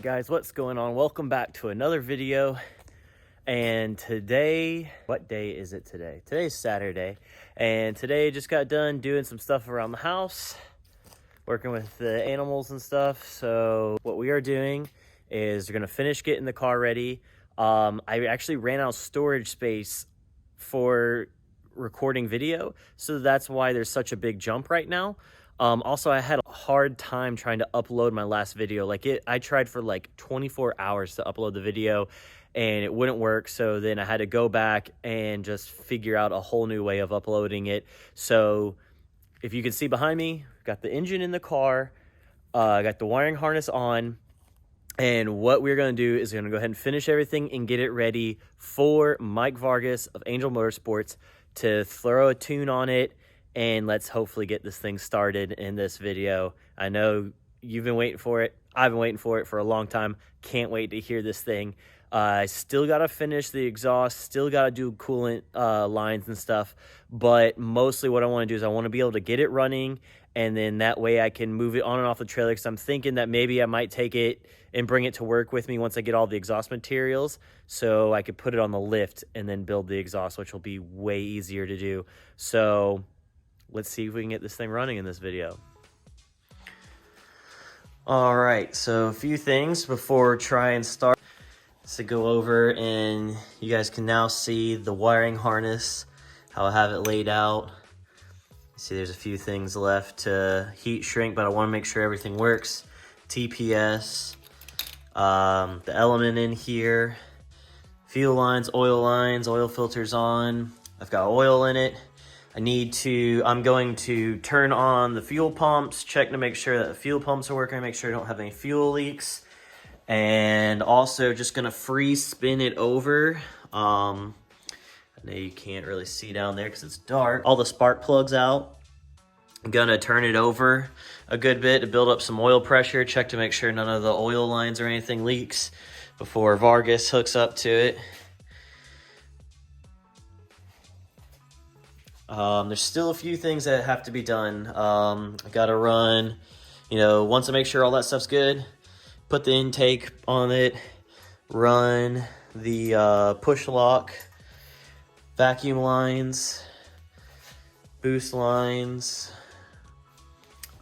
Alright guys, what's going on? Welcome back to another video. And today, what day is it today? Today's Saturday. And today just got done doing some stuff around the house, working with the animals and stuff. So what we are doing is we're gonna finish getting the car ready. I actually ran out of storage space for recording video, so that's why there's such a big jump right now. Also, I had a hard time trying to upload my last video. I tried for like 24 hours to upload the video and it wouldn't work. So then I had to go back and just figure out a whole new way of uploading it. So if you can see behind me, got the engine in the car, got the wiring harness on. And what we're going to do is we're going to go ahead and finish everything and get it ready for Mike Vargas of Angel Motorsports to throw a tune on it. And let's hopefully get this thing started in this video. I know you've been waiting for it. I've been waiting for it for a long time. Can't wait to hear this thing. I still got to finish the exhaust. Still got to do coolant lines and stuff. But mostly what I want to do is I want to be able to get it running. And then that way I can move it on and off the trailer. Because I'm thinking that maybe I might take it and bring it to work with me once I get all the exhaust materials. So I could put it on the lift and then build the exhaust, which will be way easier to do. So let's see if we can get this thing running in this video. All right, so a few things before try and start. To go over, and you guys can now see the wiring harness, how I have it laid out. See, there's a few things left to heat shrink, but I want to make sure everything works. TPS, the element in here, fuel lines, oil filters on. I've got oil in it. I'm going to turn on the fuel pumps, check to make sure that the fuel pumps are working, make sure I don't have any fuel leaks. And also just gonna free spin it over. I know you can't really see down there because it's dark. All the spark plugs out. I'm gonna turn it over a good bit to build up some oil pressure, check to make sure none of the oil lines or anything leaks before Vargas hooks up to it. There's still a few things that have to be done. I gotta run, once I make sure all that stuff's good, put the intake on it, run the push lock, vacuum lines, boost lines.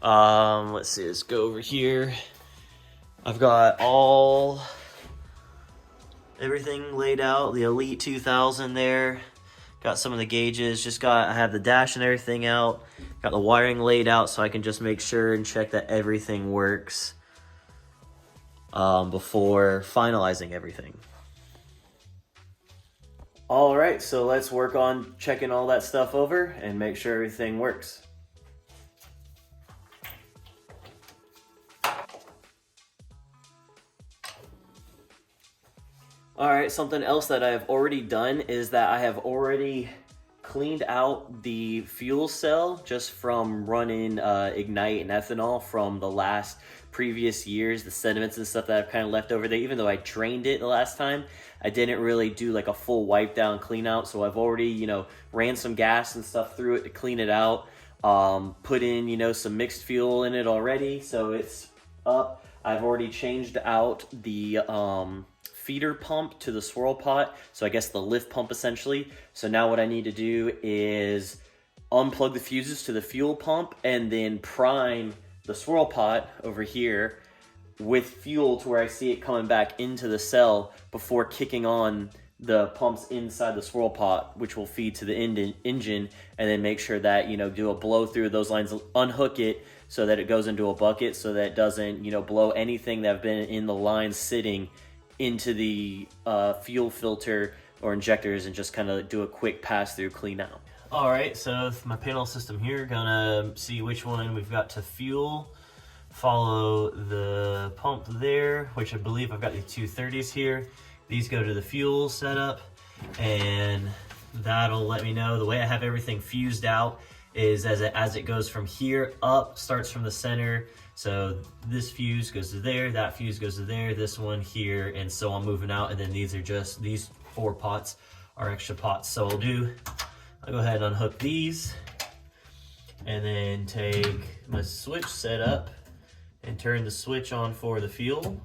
Let's see, let's go over here. I've got everything laid out, the Elite 2000 there. Got some of the gauges, I have the dash and everything out. Got the wiring laid out so I can just make sure and check that everything works before finalizing everything. All right, so let's work on checking all that stuff over and make sure everything works. All right, something else that I have already done is that I have already cleaned out the fuel cell just from running Ignite and ethanol from the previous years, the sediments and stuff that I've kind of left over there. Even though I drained it the last time, I didn't really do like a full wipe down clean out. So I've already, ran some gas and stuff through it to clean it out. Put in, some mixed fuel in it already. So it's up. I've already changed out the feeder pump to the swirl pot, so I guess the lift pump essentially. So now what I need to do is unplug the fuses to the fuel pump and then prime the swirl pot over here with fuel to where I see it coming back into the cell before kicking on the pumps inside the swirl pot, which will feed to the engine, and then make sure that, do a blow through those lines, unhook it so that it goes into a bucket so that it doesn't, blow anything that have been in the lines sitting into the fuel filter or injectors, and just kind of do a quick pass through clean out. All right, so my panel system here, gonna see which one we've got to fuel. Follow the pump there, which I believe I've got the 230s here. These go to the fuel setup, and that'll let me know. The way I have everything fused out is as it goes from here up, starts from the center. So this fuse goes to there, that fuse goes to there, this one here, and so I'm moving out. And then these 4 pots are extra pots. So I'll go ahead and unhook these, and then take my switch setup and turn the switch on for the fuel.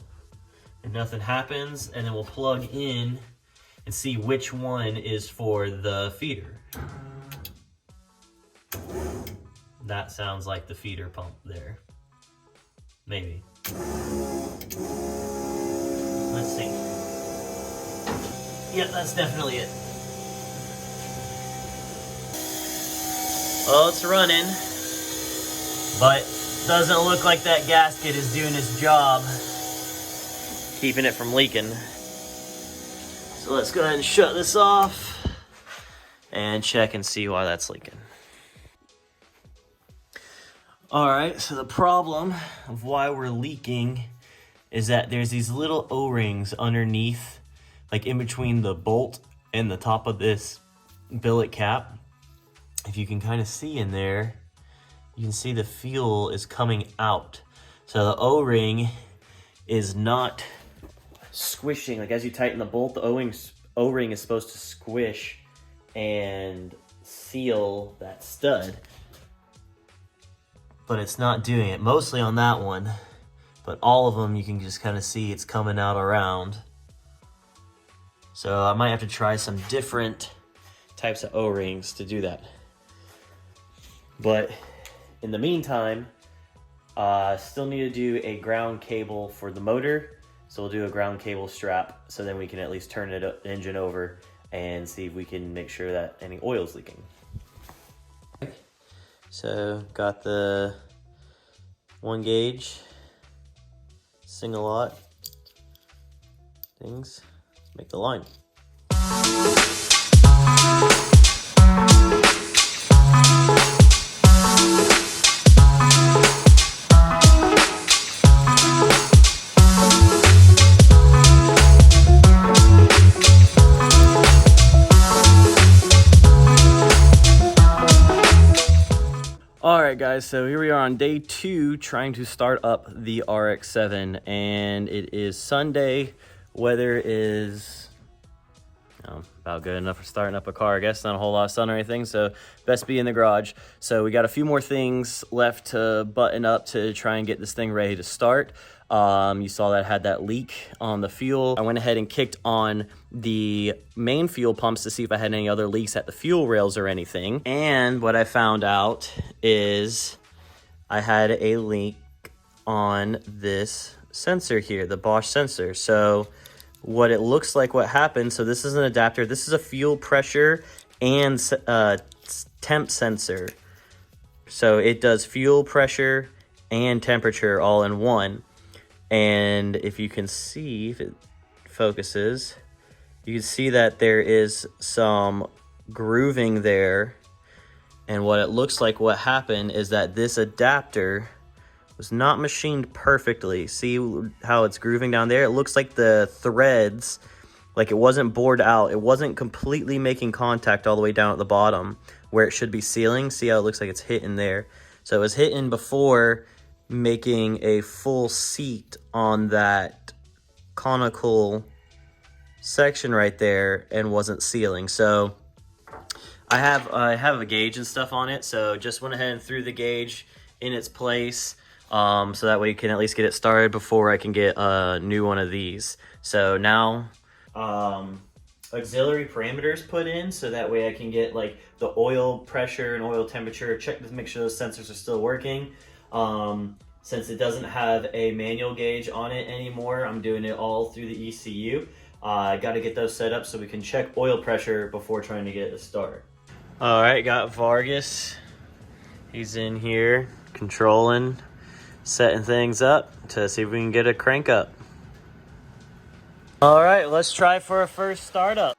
if nothing happens, and then we'll plug in and see which one is for the feeder. That sounds like the feeder pump there. Maybe. Let's see. Yep, that's definitely it. Well, it's running, but doesn't look like that gasket is doing its job, keeping it from leaking. So let's go ahead and shut this off and check and see why that's leaking. All right, so the problem of why we're leaking is that there's these little O-rings underneath, like in between the bolt and the top of this billet cap. If you can kind of see in there, you can see the fuel is coming out. So the O-ring is not squishing. Like as you tighten the bolt, the O-ring is supposed to squish and seal that stud. But it's not doing it, mostly on that one. But all of them, you can just kind of see it's coming out around. So I might have to try some different types of O-rings to do that. But in the meantime, still need to do a ground cable for the motor. So we'll do a ground cable strap so then we can at least turn the engine over and see if we can make sure that any oil's leaking. So got the 1 gauge single lot things, make the line. Alright guys, so here we are on day 2 trying to start up the RX-7, and it is Sunday. Weather is about good enough for starting up a car, I guess. Not a whole lot of sun or anything, so best be in the garage. So we got a few more things left to button up to try and get this thing ready to start. You saw that had that leak on the fuel. I went ahead and kicked on the main fuel pumps to see if I had any other leaks at the fuel rails or anything. And what I found out is I had a leak on this sensor here, the Bosch sensor. So what it looks like what happened, so this is an adapter. This is a fuel pressure and temp sensor. So it does fuel pressure and temperature all in one. And if you can see, if it focuses, you can see that there is some grooving there. And what it looks like what happened is that this adapter was not machined perfectly. See how it's grooving down there? It looks like the threads, like it wasn't bored out. It wasn't completely making contact all the way down at the bottom where it should be sealing. See how it looks like it's hitting there? So it was hitting before making a full seat on that conical section right there and wasn't sealing. So I have a gauge and stuff on it, so just went ahead and threw the gauge in its place, so that way you can at least get it started before I can get a new one of these. So now auxiliary parameters put in, so that way I can get like the oil pressure and oil temperature, check to make sure those sensors are still working. Since it doesn't have a manual gauge on it anymore, I'm doing it all through the ECU. I got to get those set up so we can check oil pressure before trying to get a start. All right, got Vargas. He's in here controlling, setting things up to see if we can get a crank up. All right, let's try for a first startup.